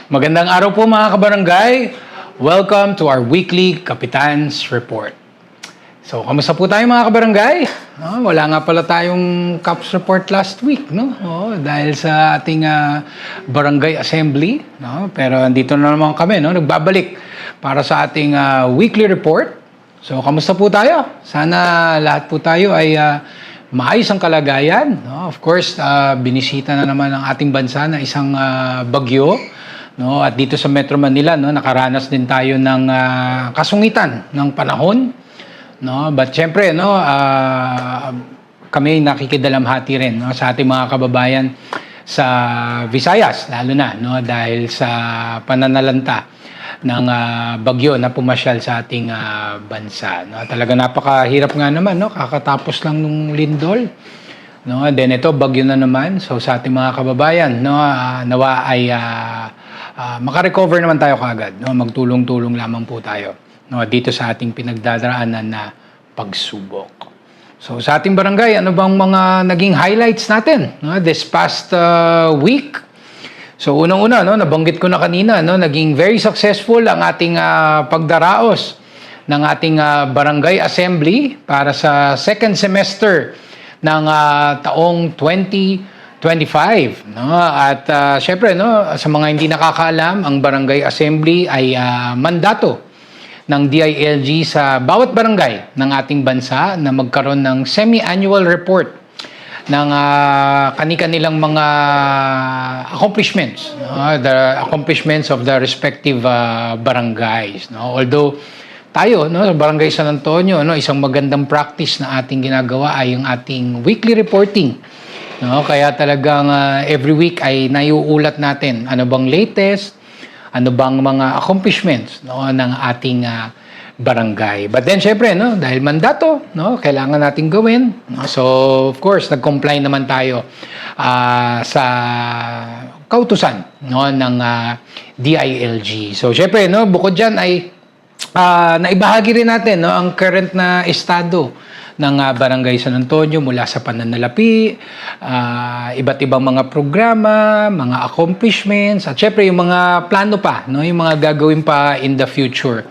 Magandang araw po mga kabarangay. Welcome to our weekly Kapitan's Report. So, kamusta po tayo mga kabarangay? Wala nga pala tayong Caps Report last week, no? Dahil sa ating barangay assembly, no? Pero andito na naman kami, no? Nagbabalik para sa ating weekly report. So, kamusta po tayo? Sana lahat po tayo ay maayos ang kalagayan, no? Of course, binisita na naman ang ating bansa na isang bagyo, no? At dito sa Metro Manila, no, nakaranas din tayo ng kasungitan ng panahon, no? But syempre, no, kami nakikidalamhati rin, no, sa ating mga kababayan sa Visayas, lalo na, no, dahil sa pananalanta ng bagyo na pumasyal sa ating bansa, no? Talaga napakahirap nga naman, no? Kakatapos lang nung lindol, no? Then ito bagyo na naman. So sa ating mga kababayan, no, nawa ay makarecover naman tayo kaagad, no? Magtulong-tulong lamang po tayo, no, dito sa ating pinagdaraanan na pagsubok. So sa ating barangay, ano bang mga naging highlights natin, no, this past week? So unang-una, no, nabanggit ko na kanina, no, naging very successful ang ating pagdaraos ng ating barangay assembly para sa second semester ng taong 2025, no? At syempre, no, sa mga hindi nakakaalam, ang barangay assembly ay mandato ng DILG sa bawat barangay ng ating bansa na magkaroon ng semi-annual report ng kani-kanilang mga accomplishments, no? The accomplishments of the respective barangays, no? Although tayo, no, sa Barangay San Antonio, no, isang magandang practice na ating ginagawa ay yung ating weekly reporting, no? Kaya talagang every week ay naiuulat natin ano bang latest, ano bang mga accomplishments, no, ng ating barangay. But then syempre, no, dahil mandato, no, kailangan nating gawin, no? So of course nag-comply naman tayo sa kautusan, no, ng DILG. So syempre, no, bukod diyan ay naibahagi rin natin, no, ang current na estado ng Barangay San Antonio mula sa pananalapi, iba't ibang mga programa, mga accomplishments, at syempre yung mga plano pa, no, yung mga gagawin pa in the future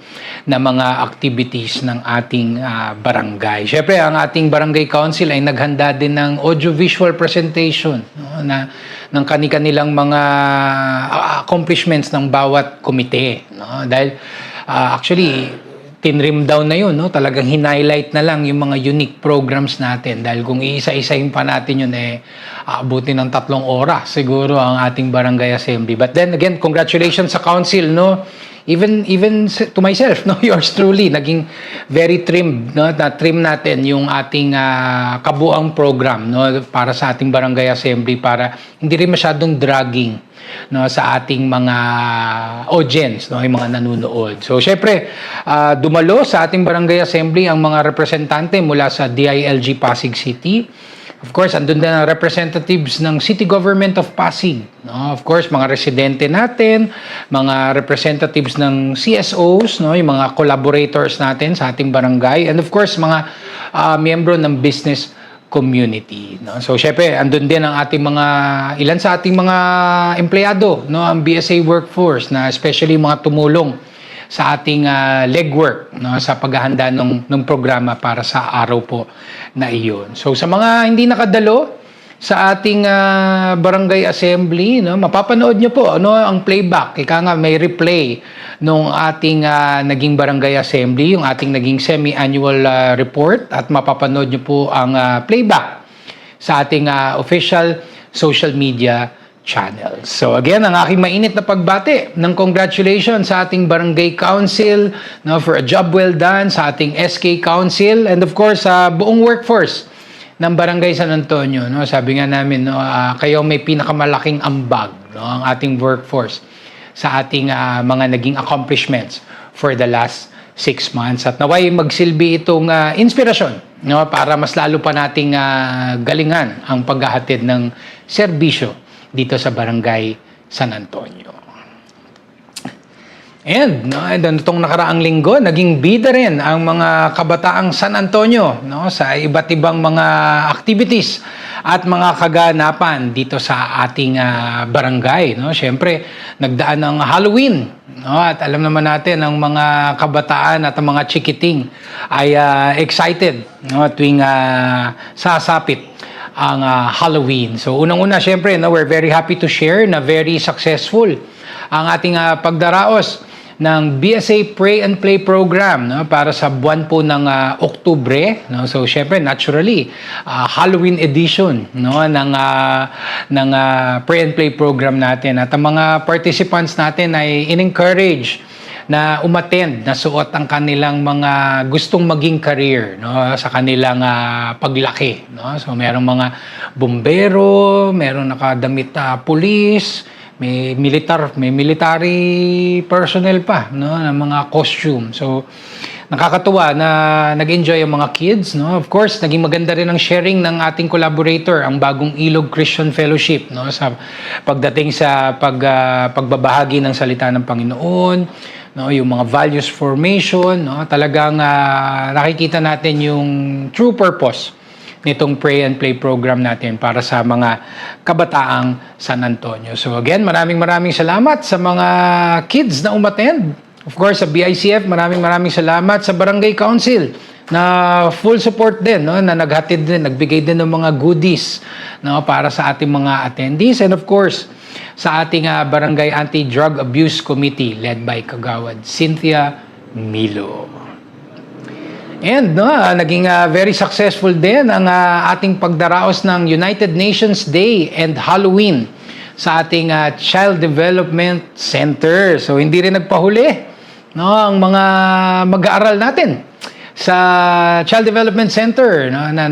na mga activities ng ating barangay. Syempre, ang ating barangay council ay naghanda din ng audiovisual presentation, no, na ng kani-kanilang mga accomplishments ng bawat komite, no? Dahil actually tinrim down na yun, no? Talagang hinighlight na lang yung mga unique programs natin. Dahil kung iisa-isahin pa natin yun, aabutin ng 3 oras siguro ang ating barangay assembly. But then again, congratulations sa council, no? Even to myself, no, yours truly, naging very trimmed, no, na-trim natin yung ating kabuang program, no, para sa ating barangay assembly para hindi rin masyadong dragging, no, sa ating mga audience, no, yung mga nanonood. So syempre, dumalo sa ating barangay assembly ang mga representante mula sa DILG Pasig City. Of course, andun din ang representatives ng City Government of Pasig, no? Of course, mga residente natin, mga representatives ng CSOs, no? Yung mga collaborators natin sa ating barangay, and of course, mga miyembro ng business community, no? So, syempre, andun din ang ating mga, ilan sa ating mga empleyado, no? Ang BSA workforce, na especially mga tumulong sa ating legwork, no, sa paghahanda ng programa para sa araw po na iyon. So sa mga hindi nakadalo sa ating barangay assembly, no, mapapanood nyo po, ano, ang playback. Ika nga may replay nung ating naging barangay assembly, yung ating naging semi-annual report, at mapapanood nyo po ang playback sa ating official social media channels. So again, ang aking mainit na pagbati ng congratulations sa ating barangay council, no, for a job well done, sa ating SK council, and of course sa buong workforce ng Barangay San Antonio, no. Sabi nga namin, no, kayo may pinakamalaking ambag, no, ang ating workforce sa ating mga naging accomplishments for the last 6 months, at naway magsilbi itong inspirasyon, no, para mas lalo pa nating galingan ang paghahatid ng serbisyo dito sa Barangay San Antonio. And itong nakaraang linggo, naging bida rin ang mga kabataang San Antonio, no, sa iba't ibang mga activities at mga kaganapan dito sa ating barangay. No. Siyempre, nagdaan ng Halloween. No, at alam naman natin, ang mga kabataan at ang mga chikiting ay excited, no, tuwing sasapit ang Halloween. So, unang-una, siyempre, no, we're very happy to share na very successful ang ating pagdaraos ng BSA Pray and Play program, no, para sa buwan po ng Oktubre, no. So syempre naturally Halloween edition, no, ng Pray and Play program natin, at ang mga participants natin ay in-encourage na umattend, na suot ang kanilang mga gustong maging career, no, sa kanilang paglaki, no. So merong mga bumbero, merong nakadamit pulis, may military personnel pa, no, ng mga costume. So nakakatuwa na nag-enjoy ang mga kids, no. Of course, naging maganda rin ang sharing ng ating collaborator, ang Bagong Ilog Christian Fellowship, no, sa pagdating sa pagbabahagi ng salita ng Panginoon, no, yung mga values formation, no. Talagang nakikita natin yung true purpose nitong Pray and Play program natin para sa mga kabataang San Antonio. So again, maraming salamat sa mga kids na umattend. Of course, sa BICF, maraming salamat sa Barangay Council na full support din, no, na naghatid din, nagbigay din ng mga goodies, no, para sa ating mga attendees, and of course, sa ating Barangay Anti-Drug Abuse Committee led by Kagawad Cynthia Milo. And naging very successful din ang ating pagdaraos ng United Nations Day and Halloween sa ating Child Development Center. So hindi rin nagpahuli, no, ang mga mag-aaral natin sa Child Development Center, no, na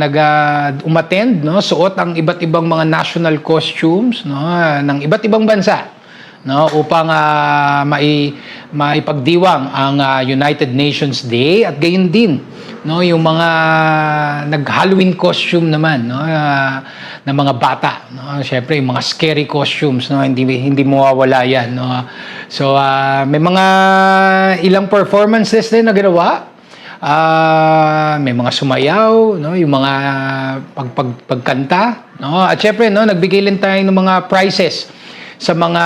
umattend, no, suot ang iba't ibang mga national costumes, no, ng iba't ibang bansa, no, upang maipagdiwang ang United Nations Day, at gayon din, no, yung mga nag-Halloween costume naman, no, ng mga bata, no. Syempre yung mga scary costumes, no, hindi mawawala yan, no. So may mga ilang performances din na ginawa. May mga sumayaw, no, yung mga pagkanta, no, at syempre, no, nagbigay din tayo ng mga prizes sa mga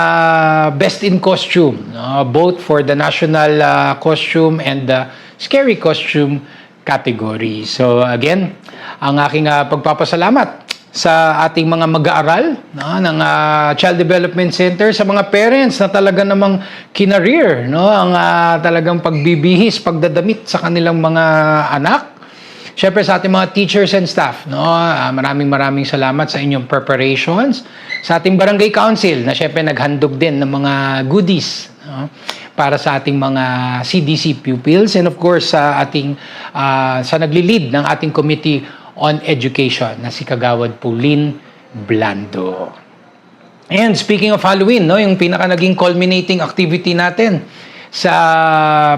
best in costume, no, both for the national costume and the scary costume category. So again, ang aking pagpapasalamat sa ating mga mag-aaral, no, ng Child Development Center, sa mga parents na talaga namang kinareer, no, ang talagang pagbibihis, pagdadamit sa kanilang mga anak. Siyempre sa ating mga teachers and staff, no, maraming salamat sa inyong preparations. Sa ating Barangay Council na siyempre naghandog din ng mga goodies, no, para sa ating mga CDC pupils, and of course sa ating sa nagli-lead ng ating Committee on Education na si Kagawad Pauline Blando. And speaking of Halloween, no, yung pinaka naging culminating activity natin sa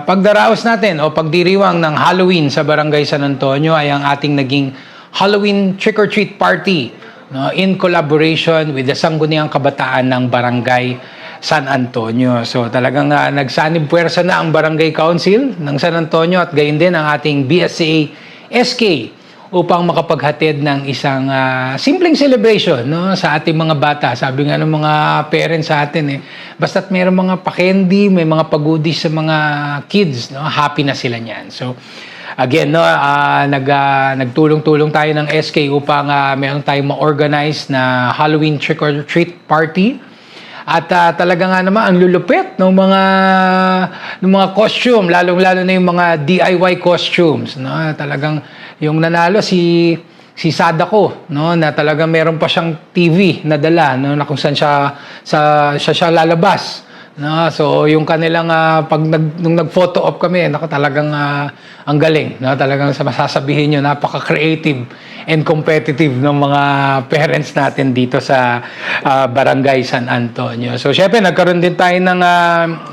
pagdaraos natin o pagdiriwang ng Halloween sa Barangay San Antonio ay ang ating naging Halloween trick-or-treat party, no, in collaboration with the Sangguniang Kabataan ng Barangay San Antonio. So talagang nagsanib puwersa na ang Barangay Council ng San Antonio at gayon din ang ating BSA SK upang makapaghatid ng isang simpleng celebration, no, sa ating mga bata. Sabi nga ng mga parents sa atin, basta't mayroong mga pa-candy, may mga pagudis sa mga kids, no, happy na sila niyan. So again, no, nagtulong-tulong tayo ng SK upang meron tayong ma-organize na Halloween trick-or-treat party. At talaga nga naman ang lulupit ng mga costume, lalong-lalo na yung mga DIY costumes, no. Talagang yung nanalo si Sadako, no, na talagang meron pa siyang TV na dala, no, na kung saan siya lalabas, no. So yung kanilang nung nag-photo op kami, talagang ang galing, no, talagang masasabihin niyo napaka-creative and competitive ng mga parents natin dito sa Barangay San Antonio. So syempre nagkaroon din tayo ng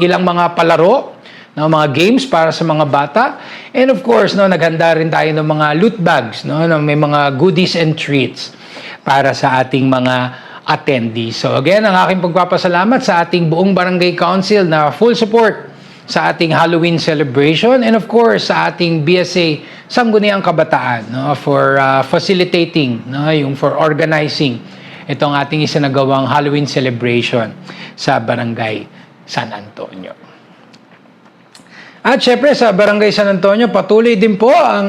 ilang mga palaro, no, mga games para sa mga bata, and of course, no, naghanda rin tayo ng mga loot bags, no, may mga goodies and treats para sa ating mga attendees. So again, ang aking pagpapasalamat sa ating buong Barangay Council na full support sa ating Halloween celebration, and of course sa ating BSA Sangguniang Kabataan, no, for facilitating, no, yung for organizing itong ating isinagawang Halloween celebration sa Barangay San Antonio. At syempre sa Barangay San Antonio, patuloy din po ang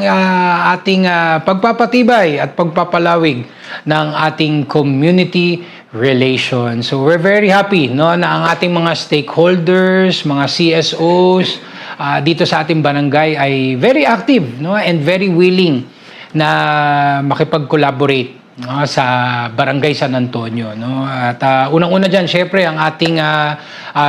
ating pagpapatibay at pagpapalawig ng ating community relations. So we're very happy, no, na ang ating mga stakeholders, mga CSOs dito sa ating barangay ay very active, no, and very willing na makipag-collaborate, no, sa Barangay San Antonio, no. At unang-una diyan syempre ang ating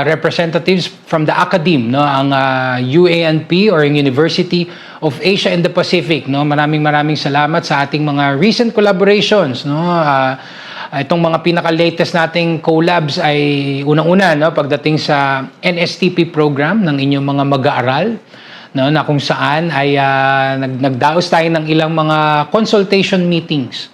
representatives from the academe, no, ang UANP or University of Asia and the Pacific, no. Maraming salamat sa ating mga recent collaborations, no. Itong mga pinaka-latest nating collabs ay unang-una, no, pagdating sa NSTP program ng inyong mga mag-aaral, no, na kung saan ay nagdaos tayo ng ilang mga consultation meetings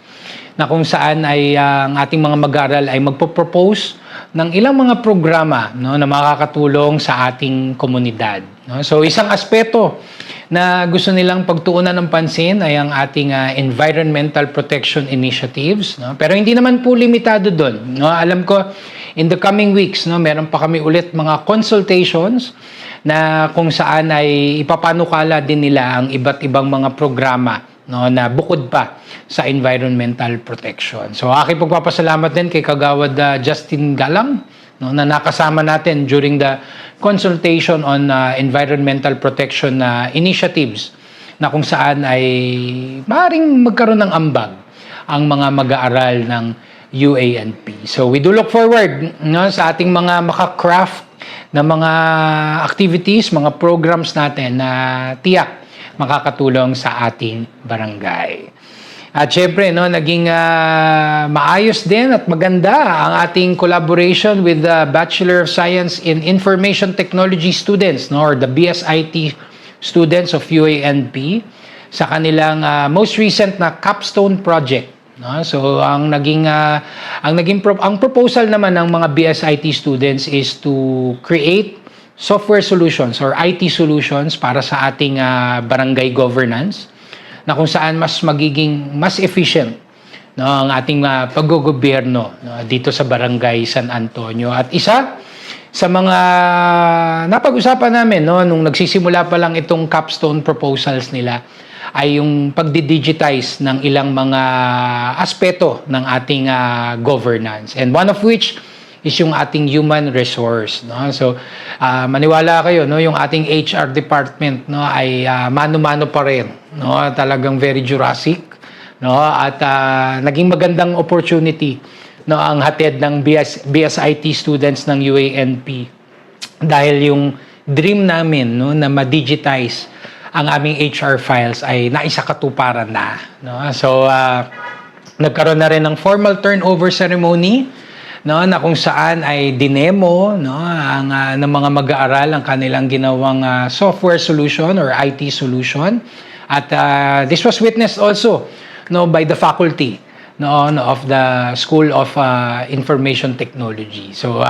na kung saan ay ang ating mga mag-aaral ay magpo-propose ng ilang mga programa, no, na makakatulong sa ating komunidad, no. So isang aspeto na gusto nilang pagtuunan ng pansin ay ang ating environmental protection initiatives, no. Pero hindi naman po limitado doon, no. Alam ko in the coming weeks, no, meron pa kami ulit mga consultations na kung saan ay ipapanukala din nila ang iba't ibang mga programa, no, na bukod pa sa environmental protection. So aking pagpapasalamat din kay Kagawad Justin Galang, no, na nakasama natin during the consultation on environmental protection initiatives na kung saan ay maaaring magkaroon ng ambag ang mga mag-aaral ng UANP. So we do look forward, no, sa ating mga maka-craft na mga activities, mga programs natin na tiyak makakatulong sa ating barangay. At syempre, no, naging maayos din at maganda ang ating collaboration with the Bachelor of Science in Information Technology students, no, or the BSIT students of UANP sa kanilang most recent na capstone project, no. So ang proposal naman ng mga BSIT students is to create software solutions or IT solutions para sa ating barangay governance, na kung saan magiging mas efficient, no, ang ating paggogobyerno, no, dito sa Barangay San Antonio. At isa sa mga napag-usapan namin, no, nung nagsisimula pa lang itong capstone proposals nila ay yung pagdi-digitize ng ilang mga aspeto ng ating governance, and one of which is yung ating human resource, no. So maniwala kayo, no, yung ating HR department, no, ay mano-mano pa rin, no, talagang very Jurassic, no, at naging magandang opportunity, no, ang hatid ng BSIT students ng UANP dahil yung dream namin, no, na ma-digitize ang aming HR files ay naisakatuparan na, no. So nagkaroon na rin ng formal turnover ceremony, no, na kung saan ay dinemo, no, ang ng mga mag-aaral ang kanilang ginawang software solution or IT solution. At this was witnessed also, no, by the faculty, no, of the School of Information Technology. So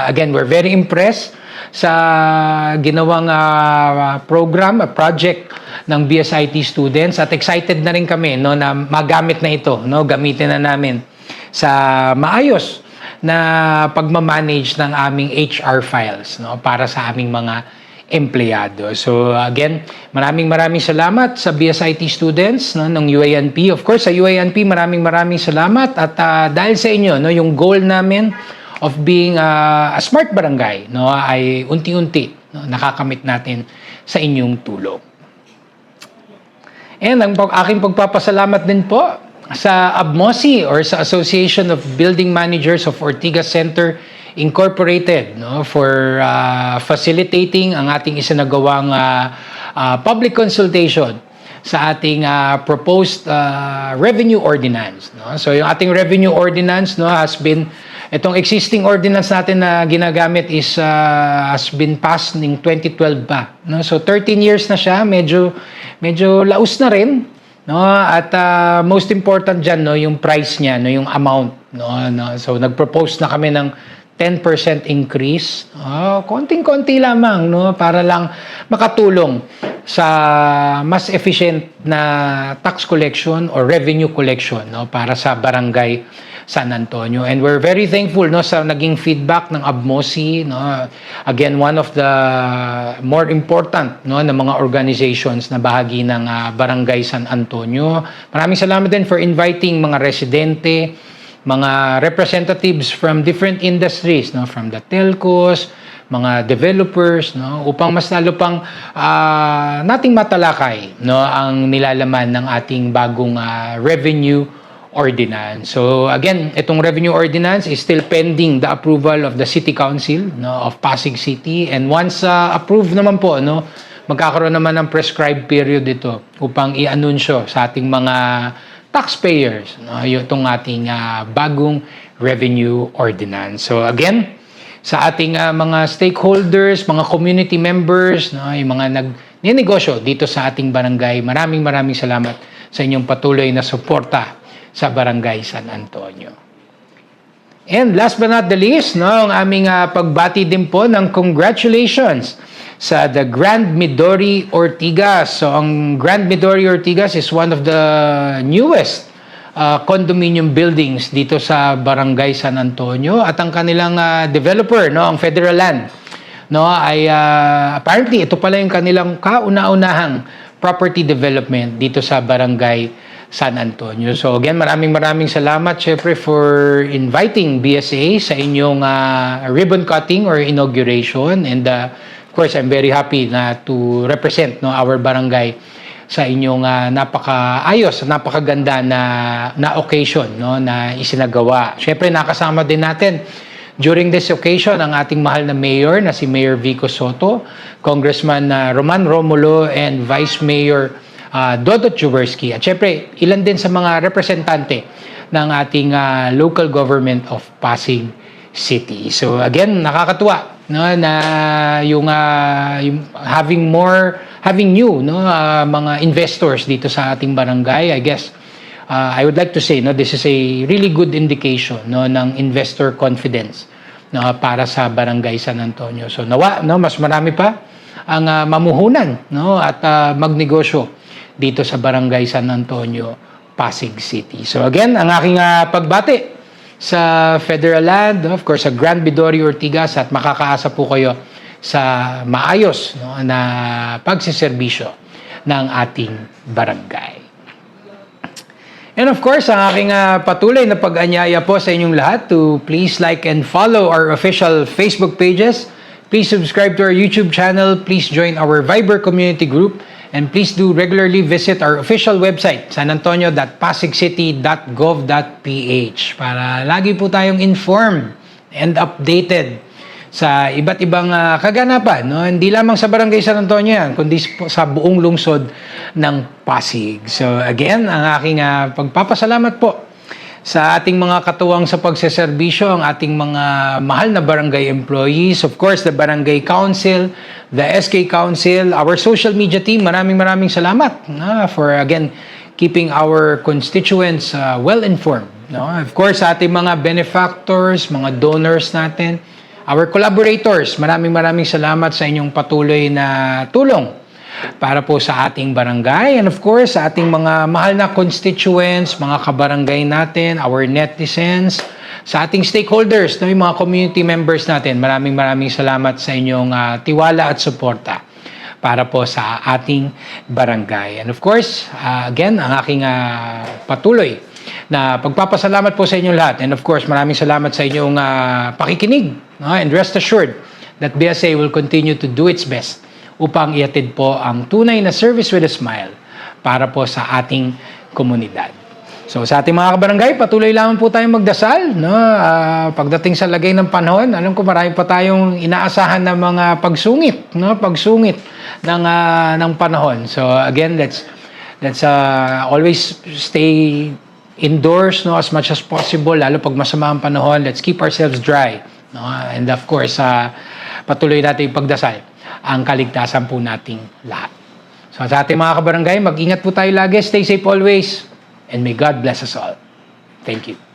again, we're very impressed sa ginawang project ng BSIT students, at excited na rin kami, no, na magamit na ito, no, gamitin na namin sa maayos na pagmamanage ng aming HR files, no, para sa aming mga empleyado. So again, maraming salamat sa BSIT students, no, ng UANP. Of course, sa UANP, maraming salamat, at dahil sa inyo, no, yung goal namin of being a smart barangay, no, ay unti-unti, no, nakakamit natin sa inyong tulong. And ang aking pagpapasalamat din po sa ABMOSI or sa Association of Building Managers of Ortigas Center Incorporated, no, for facilitating ang ating isinagawang public consultation sa ating proposed revenue ordinance, no. So yung ating revenue ordinance, no, itong existing ordinance natin na ginagamit has been passed ng 2012 pa, no. So 13 years na siya, medyo laos na rin, no, at most important diyan, no, yung price niya, no, yung amount, no. So nag-propose na kami ng 10% increase. Konting-konti lamang, no, para lang makatulong sa mas efficient na tax collection or revenue collection, no, para sa barangay San Antonio. And we're very thankful, no, sa naging feedback ng ABMOSI, no. Again, one of the more important, no, na mga organizations na bahagi ng Barangay San Antonio. Maraming salamat din for inviting mga residente, mga representatives from different industries, no, from the telcos, mga developers, no, upang mas lalo pang nating matalakay, no, ang nilalaman ng ating bagong revenue ordinance. So again, itong revenue ordinance is still pending the approval of the City Council, no, of Pasig City, and once approved naman po, no, magkakaroon naman ng prescribed period ito upang i-anunsyo sa ating mga taxpayers, no, itong ating bagong revenue ordinance. So again, sa ating mga stakeholders, mga community members, no, yung mga nag-negosyo dito sa ating barangay, maraming salamat sa inyong patuloy na suporta sa Barangay San Antonio. And last but not the least, no, ang aming pagbati din po ng congratulations sa the Grand Midori Ortigas. So ang Grand Midori Ortigas is one of the newest condominium buildings dito sa Barangay San Antonio, at ang kanilang developer, no, ang Federal Land, no, ay apparently ito pala yung kanilang kauna-unahang property development dito sa Barangay San Antonio. So again, maraming salamat syempre for inviting BSA sa inyong ribbon cutting or inauguration, and of course I'm very happy na to represent, no, our barangay sa inyong napakaayos, napakaganda na occasion, no, na isinagawa. Syempre nakasama din natin during this occasion ang ating mahal na mayor na si Mayor Vico Soto, Congressman Roman Romulo, and Vice Mayor Dodot Juberski, at syempre ilan din sa mga representante ng ating local government of Pasig City. So again, nakakatuwa, no, na yung having new, no, mga investors dito sa ating barangay. I guess I would like to say, no, this is a really good indication, no, ng investor confidence, no, para sa Barangay San Antonio. So nawa, no, mas marami pa ang mamuhunan, no, at magnegosyo dito sa Barangay San Antonio, Pasig City. So again, ang aking pagbati sa Federal Land, of course sa Grand Midori Ortigas, at makakaasa po kayo sa maayos, no, na pagsiservisyo ng ating barangay. And of course, ang aking patuloy na pag-anyaya po sa inyong lahat to please like and follow our official Facebook pages. Please subscribe to our YouTube channel. Please join our Viber community group. And please do regularly visit our official website, sanantonio.pasigcity.gov.ph, para lagi po tayong informed and updated sa iba't ibang kaganapan, no? Hindi lamang sa Barangay San Antonio yan, kundi sa buong lungsod ng Pasig. So again, ang aking pagpapasalamat po sa ating mga katuwang sa pagseserbisyo, ang ating mga mahal na barangay employees, of course, the Barangay Council, the SK Council, our social media team, maraming salamat for, again, keeping our constituents well-informed. No? Of course, sa ating mga benefactors, mga donors natin, our collaborators, maraming salamat sa inyong patuloy na tulong para po sa ating barangay, and of course sa ating mga mahal na constituents, mga kabarangay natin, our netizens, sa ating stakeholders, yung mga community members natin, maraming salamat sa inyong tiwala at suporta para po sa ating barangay. And of course, again, ang aking patuloy na pagpapasalamat po sa inyong lahat, and of course maraming salamat sa inyong pakikinig, no? And rest assured that BSA will continue to do its best upang iatid po ang tunay na service with a smile para po sa ating komunidad. So sa ating mga kabarangay, patuloy lamang po tayong magdasal, no? Pagdating sa lagay ng panahon, alam ko marami pa tayong inaasahan na mga pagsungit, no? Pagsungit ng panahon. So again, let's always stay indoors, no, as much as possible, lalo pag masama ang panahon. Let's keep ourselves dry, no? And of course, patuloy natin yung pagdasal ang kaligtasan po nating lahat. So sa ating mga kabarangay, mag-ingat po tayo lagi. Stay safe always. And may God bless us all. Thank you.